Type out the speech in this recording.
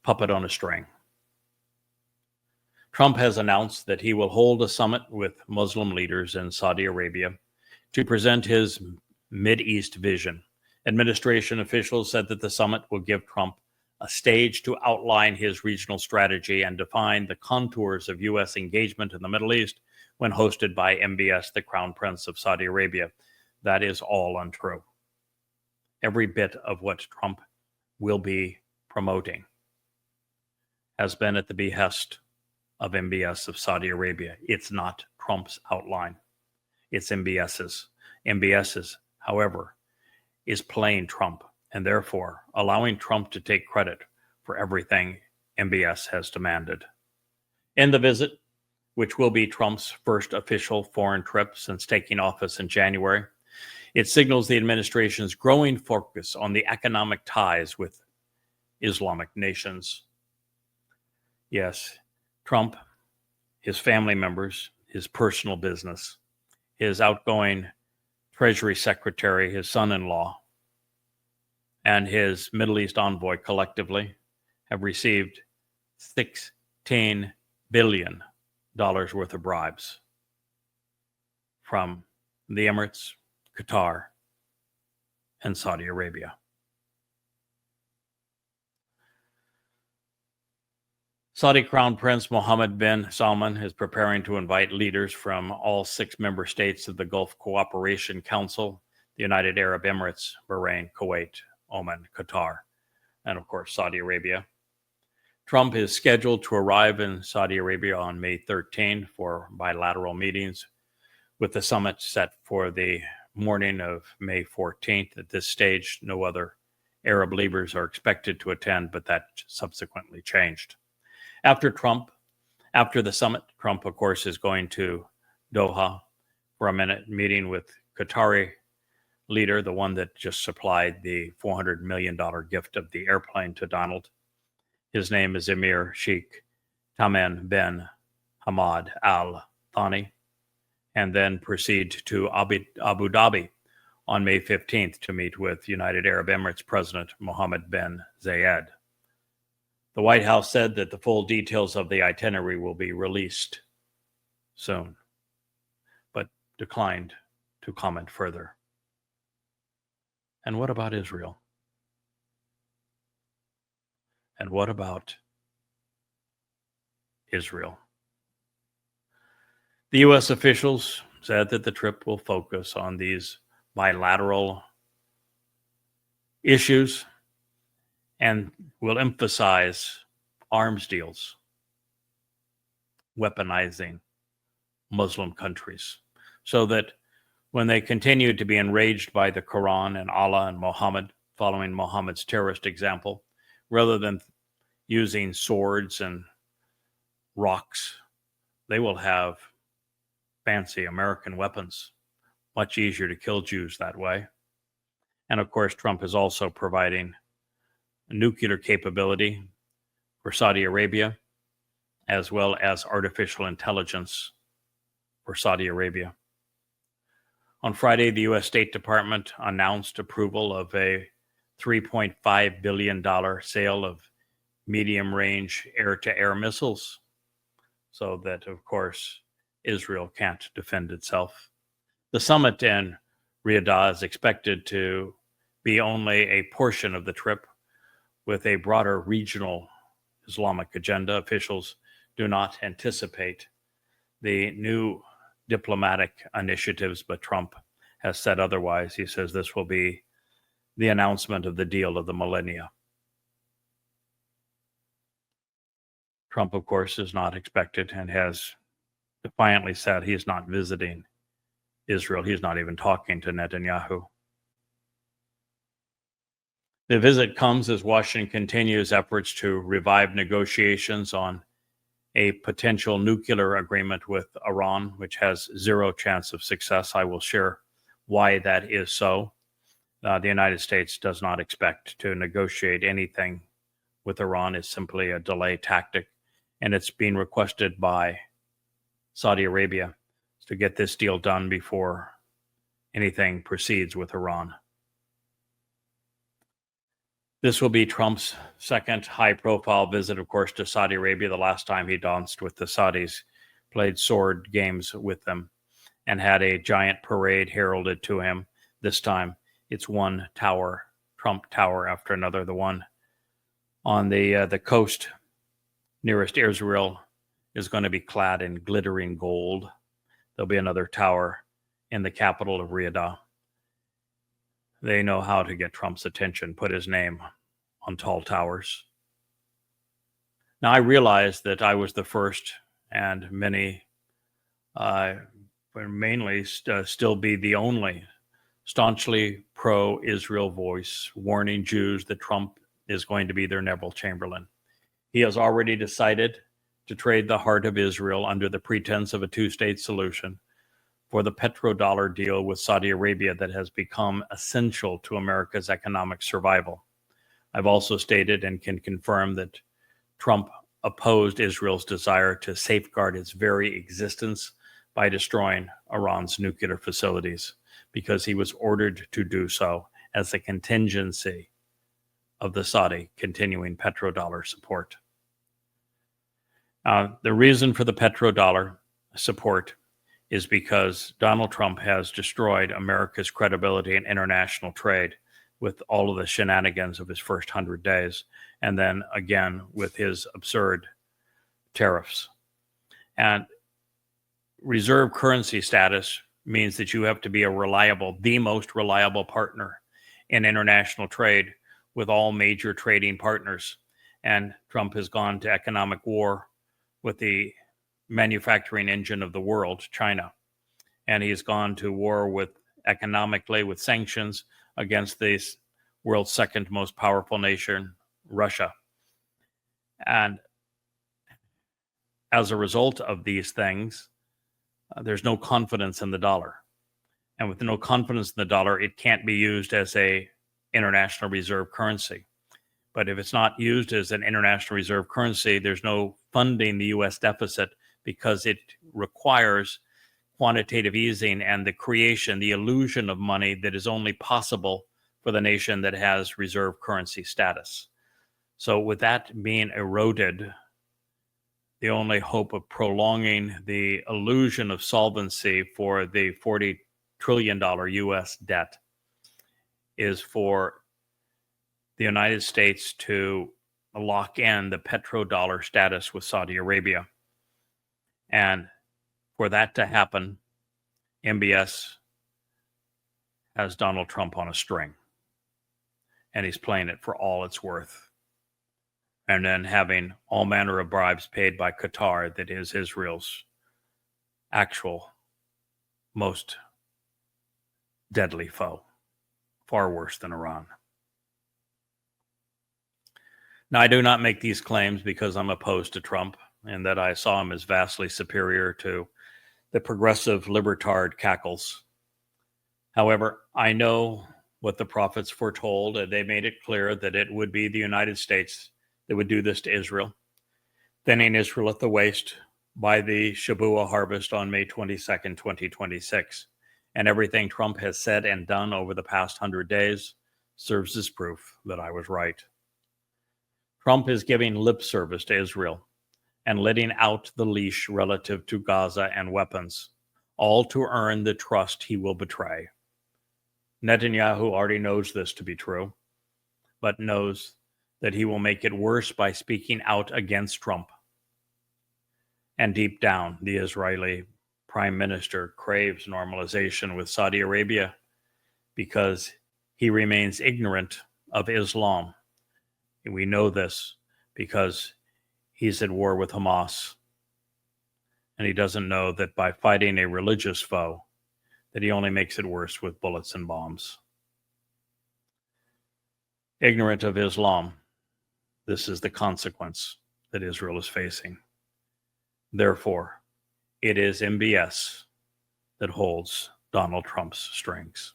puppet on a string. Trump has announced that he will hold a summit with Muslim leaders in Saudi Arabia to present his Mideast vision. Administration officials said that the summit will give Trump a stage to outline his regional strategy and define the contours of U.S. engagement in the Middle East when hosted by MBS, the Crown Prince of Saudi Arabia. That is all untrue. Every bit of what Trump will be promoting has been at the behest of MBS of Saudi Arabia. It's not Trump's outline. It's MBS's. MBS's, however, is playing Trump and therefore allowing Trump to take credit for everything MBS has demanded. In the visit, which will be Trump's first official foreign trip since taking office in January, it signals the administration's growing focus on the economic ties with Islamic nations. Yes, Trump, his family members, his personal business, his outgoing Treasury Secretary, his son-in-law, and his Middle East envoy collectively have received $16 billion worth of bribes from the Emirates, Qatar, and Saudi Arabia. Saudi Crown Prince Mohammed bin Salman is preparing to invite leaders from all 6 member states of the Gulf Cooperation Council, the United Arab Emirates, Bahrain, Kuwait, Oman, Qatar, and of course Saudi Arabia. Trump is scheduled to arrive in Saudi Arabia on May 13 for bilateral meetings, with the summit set for the morning of May 14th. At this stage, no other Arab leaders are expected to attend, but that subsequently changed. After the summit, Trump, of course, is going to Doha for a minute meeting with Qatari leader, the one that just supplied the $400 million gift of the airplane to Donald. His name is Emir Sheikh Tamim bin Hamad Al Thani, and then proceed to Abu Dhabi on May 15th to meet with United Arab Emirates President Mohammed bin Zayed. The White House said that the full details of the itinerary will be released soon, but declined to comment further. And what about Israel? And what about Israel? The U.S. officials said that the trip will focus on these bilateral issues and will emphasize arms deals, weaponizing Muslim countries, so that when they continue to be enraged by the Quran and Allah and Muhammad, following Muhammad's terrorist example, rather than using swords and rocks, they will have fancy American weapons. Much easier to kill Jews that way. And of course, Trump is also providing nuclear capability for Saudi Arabia, as well as artificial intelligence for Saudi Arabia. On Friday, the U.S. State Department announced approval of a $3.5 billion sale of medium-range air-to-air missiles, so that, of course, Israel can't defend itself. The summit in Riyadh is expected to be only a portion of the trip, with a broader regional Islamic agenda. Officials do not anticipate the new diplomatic initiatives, but Trump has said otherwise. He says this will be the announcement of the deal of the millennia. Trump, of course, is not expected and has defiantly said he's not visiting Israel. He's not even talking to Netanyahu. The visit comes as Washington continues efforts to revive negotiations on a potential nuclear agreement with Iran, which has zero chance of success. I will share why that is so. The United States does not expect to negotiate anything with Iran. It's simply a delay tactic, and it's being requested by Saudi Arabia to get this deal done before anything proceeds with Iran. This will be Trump's second high-profile visit, of course, to Saudi Arabia. The last time he danced with the Saudis, played sword games with them, and had a giant parade heralded to him. This time, it's one tower, Trump Tower after another. The one on the coast nearest Israel is going to be clad in glittering gold. There'll be another tower in the capital of Riyadh. They know how to get Trump's attention, put his name on tall towers. Now, I realize that I was the first, and many, mainly still be the only staunchly pro-Israel voice, warning Jews that Trump is going to be their Neville Chamberlain. He has already decided to trade the heart of Israel under the pretense of a two-state solution for the petrodollar deal with Saudi Arabia that has become essential to America's economic survival. I've also stated and can confirm that Trump opposed Israel's desire to safeguard its very existence by destroying Iran's nuclear facilities, because he was ordered to do so as a contingency of the Saudi continuing petrodollar support. The reason for the petrodollar support is because Donald Trump has destroyed America's credibility in international trade with all of the shenanigans of his first 100 days, and then again with his absurd tariffs. And reserve currency status means that you have to be the most reliable partner in international trade with all major trading partners. And Trump has gone to economic war with the manufacturing engine of the world, China. And he's gone to war economically with sanctions against the world's second most powerful nation, Russia. And as a result of these things, there's no confidence in the dollar. And with no confidence in the dollar, it can't be used as a international reserve currency. But if it's not used as an international reserve currency, there's no funding the U.S. deficit, because it requires quantitative easing and the illusion of money that is only possible for the nation that has reserve currency status. So with that being eroded, the only hope of prolonging the illusion of solvency for the $40 trillion U.S. debt is for the United States to lock in the petrodollar status with Saudi Arabia. And for that to happen, MBS has Donald Trump on a string. And he's playing it for all it's worth. And then having all manner of bribes paid by Qatar, that is Israel's actual most deadly foe, far worse than Iran. Now, I do not make these claims because I'm opposed to Trump and that I saw him as vastly superior to the progressive libertard cackles. However, I know what the prophets foretold, and they made it clear that it would be the United States that would do this to Israel, thinning Israel at the waist by the Shabuah harvest on May 22nd, 2026. And everything Trump has said and done over the past 100 days serves as proof that I was right. Trump is giving lip service to Israel and letting out the leash relative to Gaza and weapons, all to earn the trust he will betray. Netanyahu already knows this to be true, but knows that he will make it worse by speaking out against Trump. And deep down, the Israeli Prime Minister craves normalization with Saudi Arabia because he remains ignorant of Islam. And we know this because he's at war with Hamas. And he doesn't know that by fighting a religious foe, that he only makes it worse with bullets and bombs. Ignorant of Islam, this is the consequence that Israel is facing. Therefore, it is MBS that holds Donald Trump's strings.